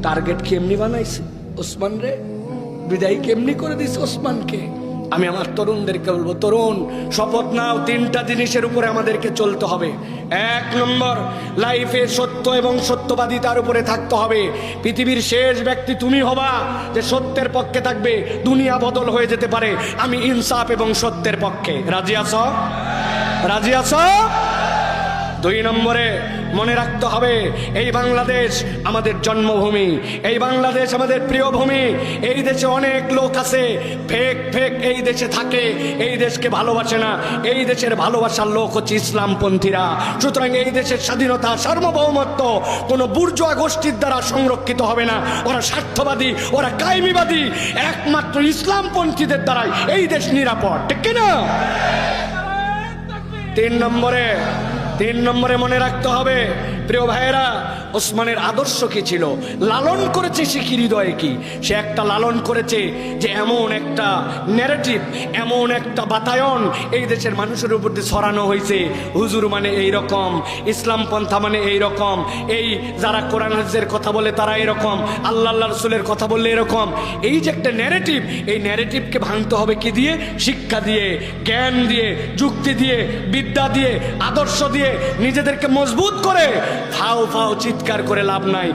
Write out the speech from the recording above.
Target কেমনি বানাইছে ওসমান রে, বিদায় কেমনি করে দিছে ওসমানকে। আমি আমার তরুণদেরকে বলবো, তরুণ শপথ নাও, তিনটা জিনিসের উপরে আমাদেরকে চলতে হবে। এক নম্বর, লাইফে সত্য এবং সত্যবাদিতার উপরে থাকতে হবে। পৃথিবীর শেষ ব্যক্তি তুমি হবা যে সত্যের পক্ষে থাকবে। দুনিয়া বদল হয়ে যেতে পারে, আমি ইনসাফ এবং সত্যের পক্ষে। রাজি আছো? রাজি আছো? দুই নম্বরে মনে রাখতে হবে, এই বাংলাদেশ আমাদের জন্মভূমি, এই বাংলাদেশ আমাদের প্রিয় ভূমি। এই দেশে অনেক লোক আছে ফেক ফেক এই দেশে থাকে, এই দেশকে ভালোবাসে না। এই দেশের ভালোবাসার লোক হচ্ছে ইসলামপন্থীরা। সুতরাং এই দেশের স্বাধীনতা, সার্বভৌমত্ব কোনো বুর্জোয়া গোষ্ঠীর দ্বারা সংরক্ষিত হবে না। ওরা স্বার্থবাদী, ওরা কায়েমিবাদী। একমাত্র ইসলামপন্থীদের দ্বারাই এই দেশ নিরাপদ, ঠিক কিনা? তিন নম্বরে মনে রাখতে হবে, প্রিয় ভাইয়েরা, ওসমানের আদর্শ কি ছিল, লালন করেছে সে কি হৃদয়ে কি। সে একটা লালন করেছে যে এমন একটা ন্যারেটিভ, এমন একটা বাতায়ন এই দেশের মানুষের উপর দিয়ে ছড়ানো হয়েছে, হুজুর মানে এই রকম, ইসলাম পন্থা মানে এই রকম, এই যারা কোরআন হাদিসের কথা বলে তারা এরকম, আল্লাহ রসুলের কথা বললে এরকম। এই যে একটা ন্যারেটিভ, এই ন্যারেটিভকে ভাঙতে হবে কি দিয়ে? শিক্ষা দিয়ে, জ্ঞান দিয়ে, যুক্তি দিয়ে, বিদ্যা দিয়ে, আদর্শ দিয়ে নিজেদেরকে মজবুত করে। ফাও ফাও চিৎকার করে লাভ নাই।